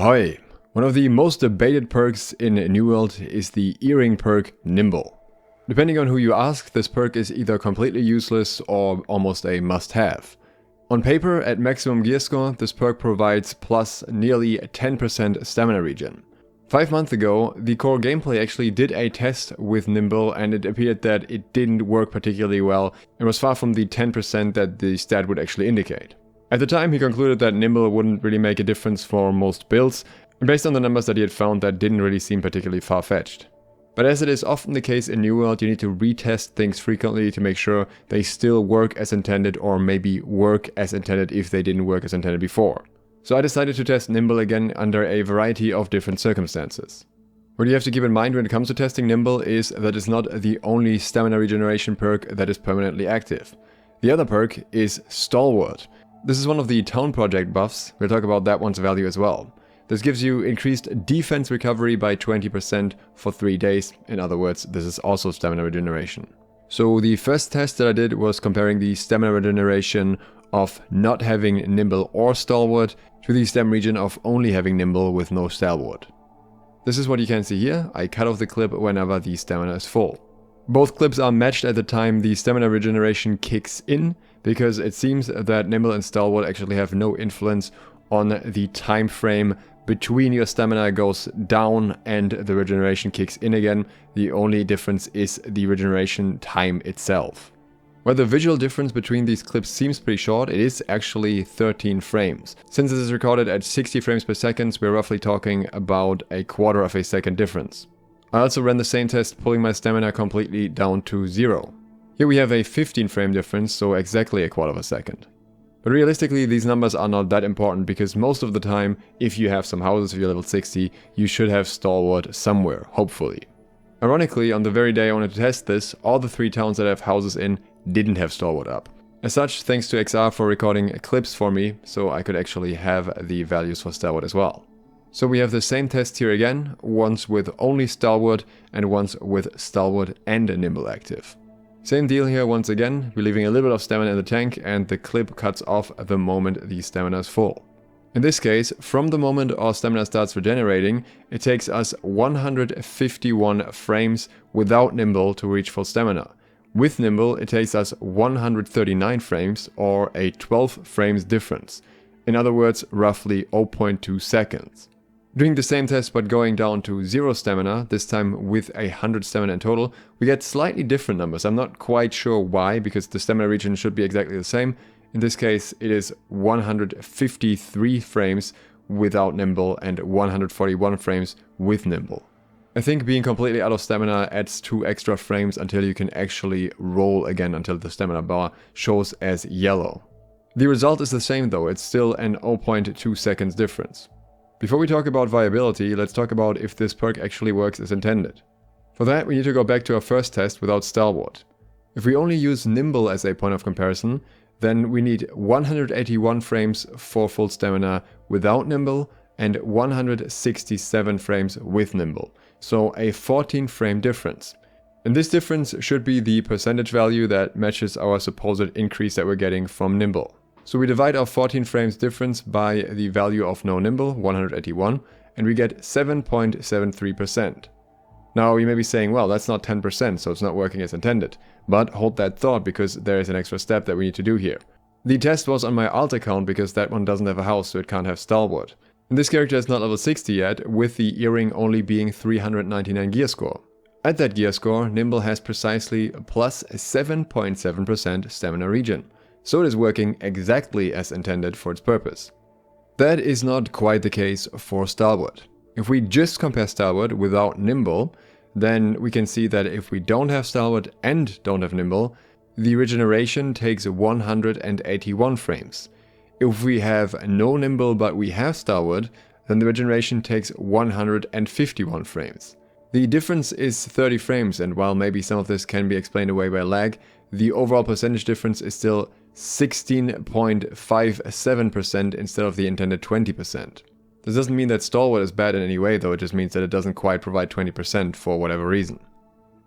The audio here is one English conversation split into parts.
Ahoy! One of the most debated perks in New World is the earring perk Nimble. Depending on who you ask, this perk is either completely useless or almost a must-have. On paper, at maximum gear score, this perk provides plus nearly 10% stamina regen. 5 months ago, the core gameplay actually did a test with Nimble and it appeared that it didn't work particularly well and was far from the 10% that the stat would actually indicate. At the time, he concluded that Nimble wouldn't really make a difference for most builds, and based on the numbers that he had found, that didn't really seem particularly far-fetched. But as it is often the case in New World, you need to retest things frequently to make sure they still work as intended, or maybe work as intended if they didn't work as intended before. So I decided to test Nimble again under a variety of different circumstances. What you have to keep in mind when it comes to testing Nimble is that it's not the only stamina regeneration perk that is permanently active. The other perk is Stalwart. This is one of the Town Project buffs. We'll talk about that one's value as well. This gives you increased defense recovery by 20% for 3 days. In other words, this is also stamina regeneration. So the first test that I did was comparing the stamina regeneration of not having Nimble or Stalwart to the stam regen of only having Nimble with no Stalwart. This is what you can see here. I cut off the clip whenever the stamina is full. Both clips are matched at the time the stamina regeneration kicks in, because it seems that Nimble and Stalwart actually have no influence on the time frame between your stamina goes down and the regeneration kicks in again. The only difference is the regeneration time itself. While the visual difference between these clips seems pretty short, it is actually 13 frames. Since this is recorded at 60 frames per second, we're roughly talking about a quarter of a second difference. I also ran the same test pulling my stamina completely down to 0. Here we have a 15 frame difference, so exactly a quarter of a second. But realistically, these numbers are not that important because most of the time, if you have some houses, if you're level 60, you should have Stalwart somewhere, hopefully. Ironically, on the very day I wanted to test this, all the 3 towns that have houses in didn't have Stalwart up. As such, thanks to XR for recording clips for me, so I could actually have the values for Stalwart as well. So we have the same test here again, once with only Stalwart and once with Stalwart and Nimble active. Same deal here once again, we're leaving a little bit of stamina in the tank and the clip cuts off the moment the stamina is full. In this case, from the moment our stamina starts regenerating, it takes us 151 frames without Nimble to reach full stamina. With Nimble, it takes us 139 frames, or a 12 frames difference. In other words, roughly 0.2 seconds. Doing the same test but going down to 0 stamina, this time with 100 stamina in total, we get slightly different numbers. I'm not quite sure why, because the stamina regen should be exactly the same. In this case, it is 153 frames without Nimble and 141 frames with Nimble. I think being completely out of stamina adds 2 extra frames until you can actually roll again until the stamina bar shows as yellow. The result is the same though, it's still an 0.2 seconds difference. Before we talk about viability, let's talk about if this perk actually works as intended. For that, we need to go back to our first test without Stalwart. If we only use Nimble as a point of comparison, then we need 181 frames for full stamina without Nimble and 167 frames with Nimble, so a 14 frame difference. And this difference should be the percentage value that matches our supposed increase that we're getting from Nimble. So we divide our 14 frames difference by the value of no Nimble, 181, and we get 7.73%. Now you may be saying, well, that's not 10%, so it's not working as intended. But hold that thought, because there is an extra step that we need to do here. The test was on my alt account because that one doesn't have a house, so it can't have Stalwart. And this character is not level 60 yet, with the earring only being 399 gear score. At that gear score, Nimble has precisely plus 7.7% stamina regen. So it is working exactly as intended for its purpose. That is not quite the case for Stalwart. If we just compare Stalwart without Nimble, then we can see that if we don't have Stalwart and don't have Nimble, the regeneration takes 181 frames. If we have no Nimble but we have Stalwart, then the regeneration takes 151 frames. The difference is 30 frames, and while maybe some of this can be explained away by lag, the overall percentage difference is still 16.57% instead of the intended 20%. This doesn't mean that Stalwart is bad in any way though, it just means that it doesn't quite provide 20% for whatever reason.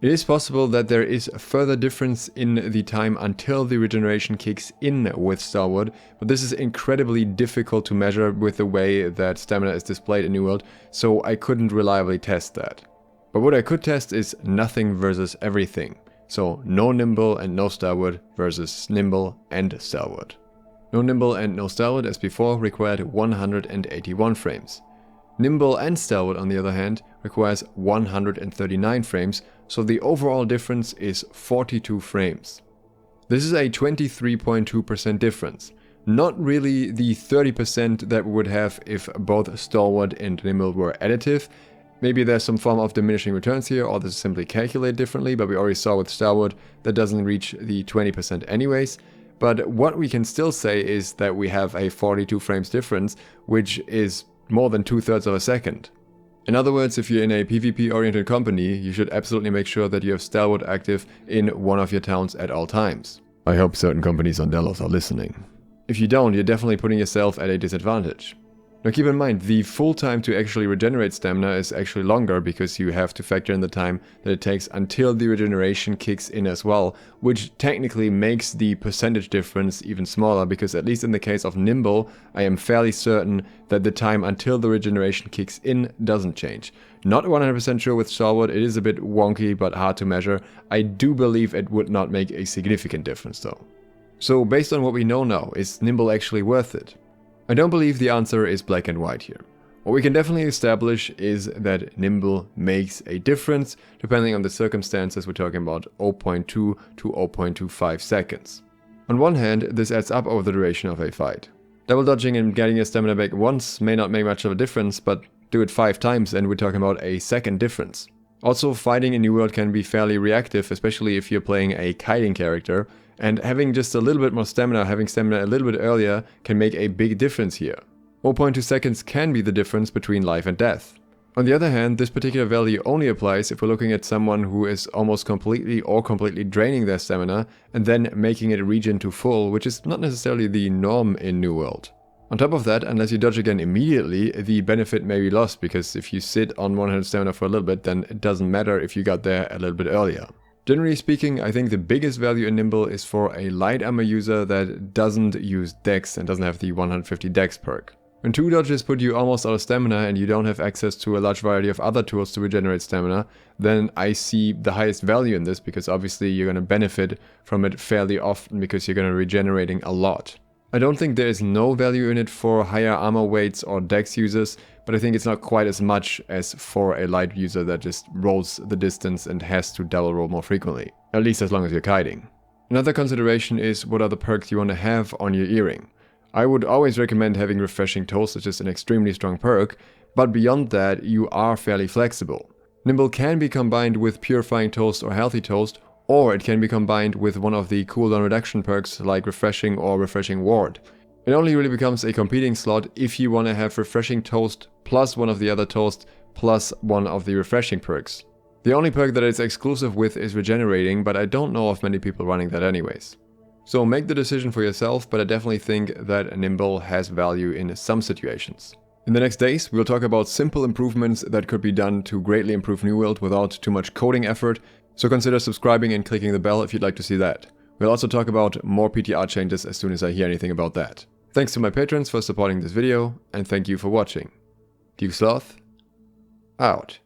It is possible that there is a further difference in the time until the regeneration kicks in with Starwood, but this is incredibly difficult to measure with the way that stamina is displayed in New World, so I couldn't reliably test that. But what I could test is nothing versus everything. So no Nimble and no Starwood versus Nimble and Starwood. No Nimble and no Starwood, as before, required 181 frames. Nimble and Starwood, on the other hand, requires 139 frames, so the overall difference is 42 frames. This is a 23.2% difference. Not really the 30% that we would have if both Starwood and Nimble were additive. Maybe there's some form of diminishing returns here, or this is simply calculated differently, but we already saw with Starwood that doesn't reach the 20% anyways. But what we can still say is that we have a 42 frames difference, which is more than 2/3 of a second. In other words, if you're in a PvP-oriented company, you should absolutely make sure that you have Starwood active in one of your towns at all times. I hope certain companies on Delos are listening. If you don't, you're definitely putting yourself at a disadvantage. Now keep in mind, the full time to actually regenerate stamina is actually longer because you have to factor in the time that it takes until the regeneration kicks in as well, which technically makes the percentage difference even smaller because at least in the case of Nimble, I am fairly certain that the time until the regeneration kicks in doesn't change. Not 100% sure with Starwood, it is a bit wonky but hard to measure. I do believe it would not make a significant difference though. So based on what we know now, is Nimble actually worth it? I don't believe the answer is black and white here. What we can definitely establish is that Nimble makes a difference depending on the circumstances. We're talking about 0.2 to 0.25 seconds. On one hand, this adds up over the duration of a fight. Double dodging and getting your stamina back once may not make much of a difference, but do it 5 times and we're talking about a second difference. Also, fighting in New World can be fairly reactive, especially if you're playing a kiting character, and having just a little bit more stamina, having stamina a little bit earlier, can make a big difference here. 0.2 seconds can be the difference between life and death. On the other hand, this particular value only applies if we're looking at someone who is almost completely or completely draining their stamina and then making it regen to full, which is not necessarily the norm in New World. On top of that, unless you dodge again immediately, the benefit may be lost, because if you sit on 100 stamina for a little bit, then it doesn't matter if you got there a little bit earlier. Generally speaking, I think the biggest value in Nimble is for a light armor user that doesn't use Dex and doesn't have the 150 Dex perk. When 2 dodges put you almost out of stamina and you don't have access to a large variety of other tools to regenerate stamina, then I see the highest value in this, because obviously you're going to benefit from it fairly often because you're going to be regenerating a lot. I don't think there is no value in it for higher armor weights or Dex users, but I think it's not quite as much as for a light user that just rolls the distance and has to double roll more frequently, at least as long as you're kiting. Another consideration is what other perks you want to have on your earring. I would always recommend having Refreshing Toast, which is an extremely strong perk, but beyond that you are fairly flexible. Nimble can be combined with Purifying Toast or Healthy Toast, or it can be combined with one of the cooldown reduction perks like Refreshing or Refreshing Ward. It only really becomes a competing slot if you want to have Refreshing Toast plus one of the other toasts plus one of the refreshing perks. The only perk that it's exclusive with is Regenerating, but I don't know of many people running that anyways. So make the decision for yourself, but I definitely think that Nimble has value in some situations. In the next days, we'll talk about simple improvements that could be done to greatly improve New World without too much coding effort, so consider subscribing and clicking the bell if you'd like to see that. We'll also talk about more PTR changes as soon as I hear anything about that. Thanks to my patrons for supporting this video, and thank you for watching. DukeSloth, out.